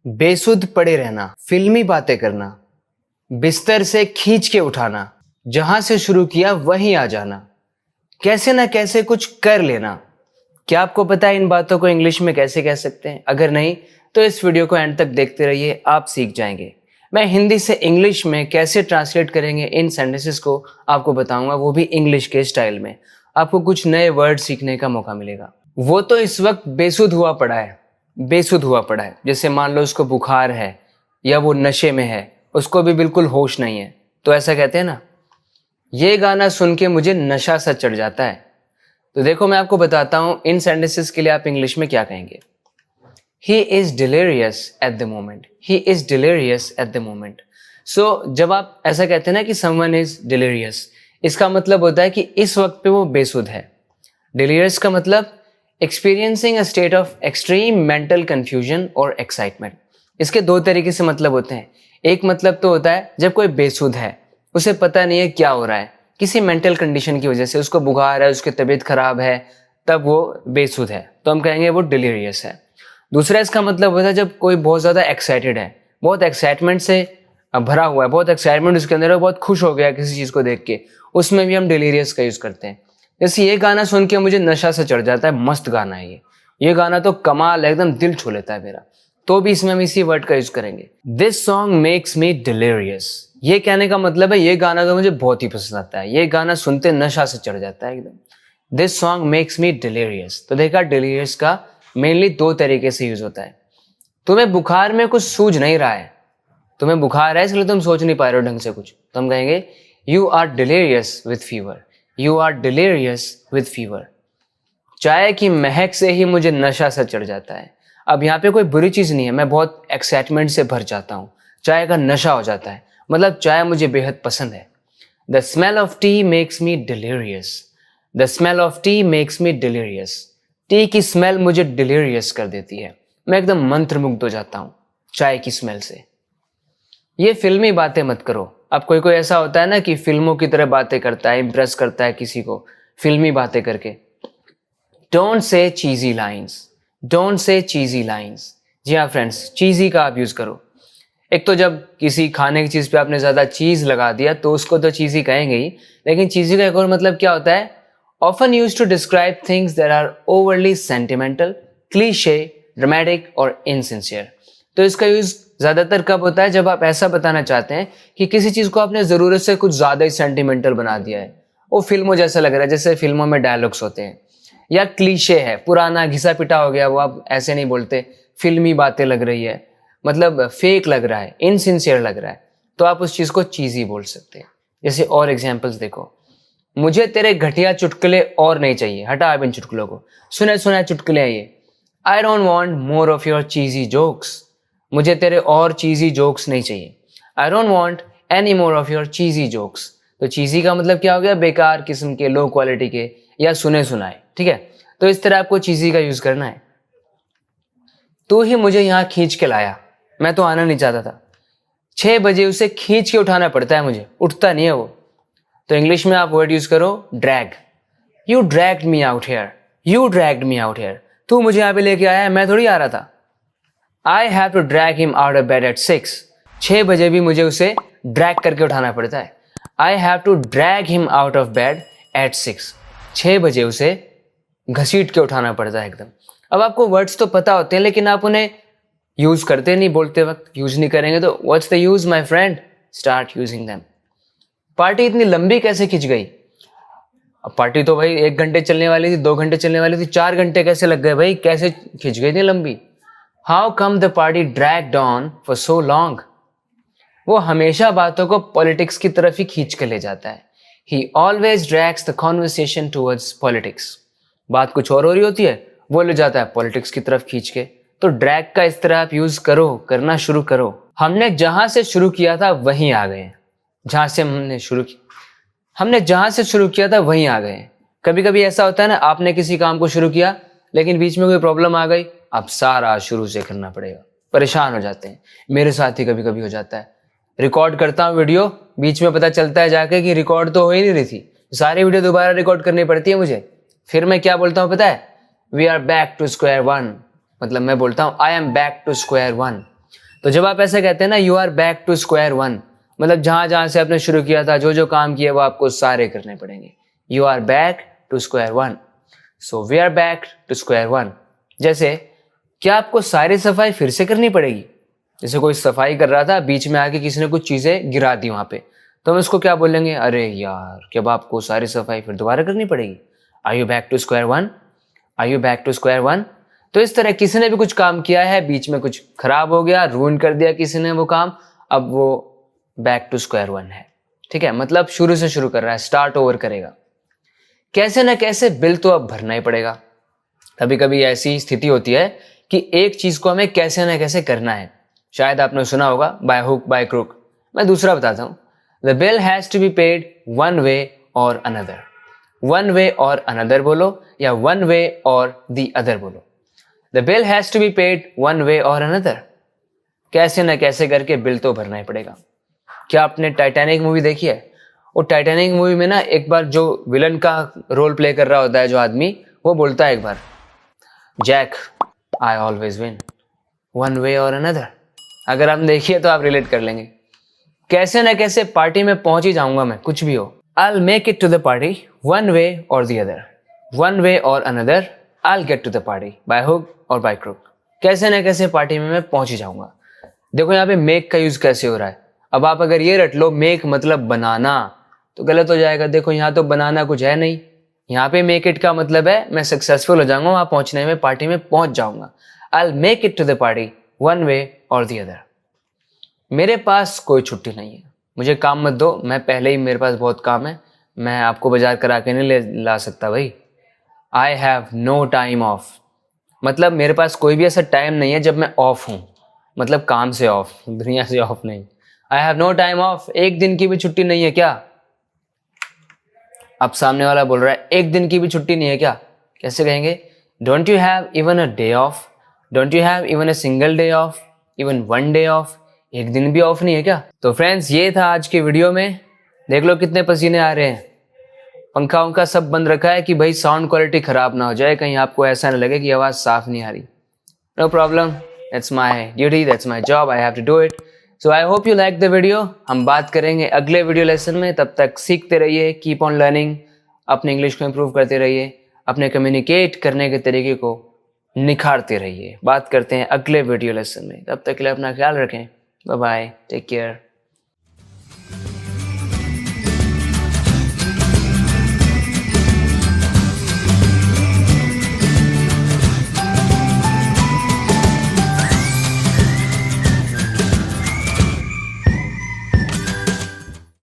बेसुध पड़े रहना, फिल्मी बातें करना, बिस्तर से खींच के उठाना, जहां से शुरू किया वहीं आ जाना, कैसे ना कैसे कुछ कर लेना। क्या आपको पता है इन बातों को इंग्लिश में कैसे कह सकते हैं? अगर नहीं तो इस वीडियो को एंड तक देखते रहिए, आप सीख जाएंगे। मैं हिंदी से इंग्लिश में कैसे ट्रांसलेट करेंगे इन सेंटेंसेस को आपको बताऊंगा, वो भी इंग्लिश के स्टाइल में। आपको कुछ नए वर्ड सीखने का मौका मिलेगा। वो तो इस वक्त बेसुध हुआ पड़ा है, बेसुध हुआ पड़ा है। जैसे मान लो उसको बुखार है या वो नशे में है, उसको भी बिल्कुल होश नहीं है, तो ऐसा कहते हैं ना, ये गाना सुन के मुझे नशा सा चढ़ जाता है। तो देखो मैं आपको बताता हूं इन सेंटेंसेस के लिए आप इंग्लिश में क्या कहेंगे। He is delirious at the moment. He is delirious at the moment. So जब आप ऐसा कहते हैं ना कि someone is delirious, इसका मतलब होता है कि इस वक्त पे वो बेसुध है। Delirious का मतलब experiencing a state of extreme mental confusion or excitement. इसके दो तरीके से मतलब होते हैं। एक मतलब तो होता है जब कोई बेसुध है, उसे पता नहीं है क्या हो रहा है, किसी मेंटल कंडीशन की वजह से उसको बुखार है, उसकी तबीयत खराब है, तब वो बेसुध है, तो हम कहेंगे वो डिलीरियस है। दूसरा इसका मतलब होता है जब कोई बहुत ज़्यादा एक्साइटेड है, बहुत एक्साइटमेंट से भरा हुआ है, बहुत एक्साइटमेंट उसके अंदर है, बहुत खुश हो गया किसी चीज़ को देख के, उसमें भी हम डिलीरियस का यूज़ करते हैं। जैसे ये गाना सुन के मुझे नशा से चढ़ जाता है, मस्त गाना है ये गाना तो कमाल है, एकदम दिल छू लेता है मेरा, तो भी इसमें हम इसी वर्ड का यूज़ करेंगे। This song makes me delirious. ये कहने का मतलब है ये गाना तो मुझे बहुत ही पसंद आता है, ये गाना सुनते नशा से चढ़ जाता है एकदम। This song makes me delirious. तो देखा, डिलीरियस का मेनली दो तरीके से यूज होता है। तुम्हें बुखार में कुछ सूझ नहीं रहा है, तुम्हें बुखार है इसलिए तुम सोच नहीं पा रहे हो ढंग से कुछ, तो हम कहेंगे you are delirious with fever. You are delirious with fever. चाय की महक से ही मुझे नशा सा चढ़ जाता है। अब यहाँ पे कोई बुरी चीज़ नहीं है, मैं बहुत एक्साइटमेंट से भर जाता हूँ, चाय का नशा हो जाता है, मतलब चाय मुझे बेहद पसंद है। The smell of T makes me delirious. The smell of T makes me delirious. T की स्मेल मुझे डिलीरियस कर देती है, मैं एकदम मंत्रमुग्ध हो जाता हूँ चाय की स्मेल से। ये फिल्मी बातें मत करो। अब कोई कोई ऐसा होता है ना कि फिल्मों की तरह बातें करता है, इम्प्रेस करता है किसी को फिल्मी बातें करके। Don't say चीजी lines. Don't say चीजी lines. जी हाँ फ्रेंड्स, चीजी का आप यूज़ करो। एक तो जब किसी खाने की चीज़ पे आपने ज़्यादा चीज़ लगा दिया तो उसको तो चीज़ी कहेंगे ही, लेकिन चीज़ी का एक और मतलब क्या होता है, often used to describe things that are overly sentimental, cliche, dramatic और insincere। तो इसका यूज ज़्यादातर कब होता है, जब आप ऐसा बताना चाहते हैं कि किसी चीज़ को आपने ज़रूरत से कुछ ज़्यादा ही सेंटिमेंटल बना दिया है, वो फिल्मों जैसा लग रहा है, जैसे फिल्मों में डायलॉग्स होते हैं। या क्लीशे है, पुराना घिसा पिटा हो गया, वो आप ऐसे नहीं बोलते, फिल्मी बातें लग रही है, मतलब फेक लग रहा है, इनसिंसियर लग रहा है, तो आप उस चीज़ को चीज़ी बोल सकते हैं। जैसे और एग्जाम्पल्स देखो, मुझे तेरे घटिया चुटकुले और नहीं चाहिए, हटा अब इन चुटकुलों को, सुने सुने चुटकुले हैं ये। I don't want more of your cheesy jokes. मुझे तेरे और चीजी जोक्स नहीं चाहिए। I don't want any more of your cheesy jokes. तो चीजी का मतलब क्या हो गया, बेकार किस्म के, लो क्वालिटी के, या सुने सुनाए, ठीक है। तो इस तरह आपको चीजी का यूज करना है। तू ही मुझे यहाँ खींच के लाया, मैं तो आना नहीं चाहता था। 6 बजे उसे खींच के उठाना पड़ता है मुझे, उठता नहीं है वो। तो इंग्लिश में आप वर्ड यूज करो drag. You dragged me out here. You dragged me out here. तू मुझे यहाँ पे लेके आया है, मैं थोड़ी आ रहा था। I have to drag him out of bed at 6। 6 बजे भी मुझे उसे ड्रैग करके उठाना पड़ता है। I have to drag him out of bed at 6। 6 बजे उसे घसीट के उठाना पड़ता है एकदम। अब आपको वर्ड्स तो पता होते हैं, लेकिन आप उन्हें यूज करते नहीं, बोलते वक्त यूज नहीं करेंगे तो what's the use my friend, start using them. Party इतनी लंबी कैसे खिंच गई? अब पार्टी तो भाई 1 घंटे चलने वाली थी, 2 घंटे चलने वाली थी, 4 घंटे कैसे लग गए भाई, कैसे खिंच गई इतनी लंबी? How come the party dragged on for so long. वो हमेशा बातों को पॉलिटिक्स की तरफ ही खींच के ले जाता है। ही always drags the conversation towards politics. बात कुछ और हो रही होती है, वो ले जाता है पॉलिटिक्स की तरफ खींच के। तो ड्रैग का इस तरह आप यूज करो, करना शुरू करो। हमने जहां से शुरू किया था वहीं आ गए। जहां से हमने जहां से शुरू किया था वहीं आ गए। कभी कभी ऐसा होता है ना, आपने किसी काम को शुरू किया लेकिन बीच में कोई प्रॉब्लम आ गई, अब सारा शुरू से करना पड़ेगा, परेशान हो जाते हैं। मेरे साथ ही कभी कभी हो जाता है। रिकॉर्ड करता हूँ वीडियो, बीच में पता चलता है जाके कि रिकॉर्ड तो हो ही नहीं रही थी, सारी वीडियो दोबारा रिकॉर्ड करनी पड़ती है मुझे। फिर मैं क्या बोलता हूँ पता है, we are back to square one. मतलब मैं बोलता हूँ I am back to square one. तो जब आप ऐसे कहते हैं ना you are back to square one, मतलब जहां जहां से आपने शुरू किया था, जो जो काम किए वो आपको सारे करने पड़ेंगे। You are back to square one, so we are back to square one. जैसे क्या आपको सारी सफाई फिर से करनी पड़ेगी? जैसे कोई सफाई कर रहा था, बीच में आके किसी ने कुछ चीजें गिरा दी वहां पे, तो हम इसको क्या बोलेंगे? अरे यार, क्या आपको सारी सफाई फिर दोबारा करनी पड़ेगी? Are you back to square one? Are you back to square one? तो इस तरह किसी ने भी कुछ काम किया है, बीच में कुछ खराब हो गया, रूइन कर दिया किसी ने वो काम, अब वो बैक टू स्क्वायर वन है। ठीक है, मतलब शुरू से शुरू कर रहा है, स्टार्ट ओवर करेगा। कैसे ना कैसे बिल तो अब भरना ही पड़ेगा। कभी कभी ऐसी स्थिति होती है कि एक चीज को हमें कैसे ना कैसे करना है। शायद आपने सुना होगा बाय हुक बाय क्रुक। मैं दूसरा बताता हूं, the bill has to be paid one way or another. One way or another बोलो या one way or the other बोलो। The bill has to be paid one way or another. कैसे ना कैसे करके बिल तो भरना ही पड़ेगा। क्या आपने टाइटैनिक मूवी देखी है? वो टाइटैनिक मूवी में ना एक बार जो विलन का रोल प्ले कर रहा होता है जो आदमी, वो बोलता है एक बार, Jack I always win one way or another. अगर आप देखिए तो आप रिलेट कर लेंगे। कैसे ना कैसे पार्टी में पहुंच ही जाऊंगा मैं, कुछ भी हो। I'll make it to the party one way or the other. One way or another, I'll get to the party by hook or by crook. कैसे ना कैसे पार्टी में मैं पहुंच ही जाऊंगा। देखो यहाँ पे मेक का यूज कैसे हो रहा है। अब आप अगर ये रट लो मेक मतलब बनाना, तो गलत हो जाएगा। देखो यहाँ तो बनाना कुछ है नहीं, यहाँ पे मेक इट का मतलब है मैं सक्सेसफुल हो जाऊंगा, वहां पहुंचने में, पार्टी में पहुंच जाऊंगा। I'll make it to the party one way or the other. मेरे पास कोई छुट्टी नहीं है, मुझे काम मत दो, मैं पहले ही, मेरे पास बहुत काम है, मैं आपको बाजार करा के नहीं ला सकता भाई। I have no time off, मतलब मेरे पास कोई भी ऐसा टाइम नहीं है जब मैं ऑफ हूँ, मतलब काम से ऑफ, दुनिया से ऑफ नहीं। I have no time off, एक दिन की भी छुट्टी नहीं है क्या? अब सामने वाला बोल रहा है एक दिन की भी छुट्टी नहीं है क्या? कैसे कहेंगे? Don't you have even a day of? Don't you have even a single day of? Even one day of? एक दिन भी ऑफ नहीं है क्या? तो फ्रेंड्स, ये था आज की वीडियो में। देख लो कितने पसीने आ रहे हैं। पंखा उनका सब बंद रखा है कि भाई साउंड क्वालिटी खराब ना हो जाए, कहीं आपको ऐसा ना लगे कि आवाज़ साफ नहीं आ रही। No problem, that's my duty, that's my job, I have to do it. So I hope you like the video. हम बात करेंगे अगले वीडियो लेसन में, तब तक सीखते रहिए, कीप ऑन लर्निंग, अपने इंग्लिश को इम्प्रूव करते रहिए, अपने कम्युनिकेट करने के तरीके को निखारते रहिए। बात करते हैं अगले वीडियो लेसन में, तब तक के लिए अपना ख्याल रखें। Bye bye. Take care.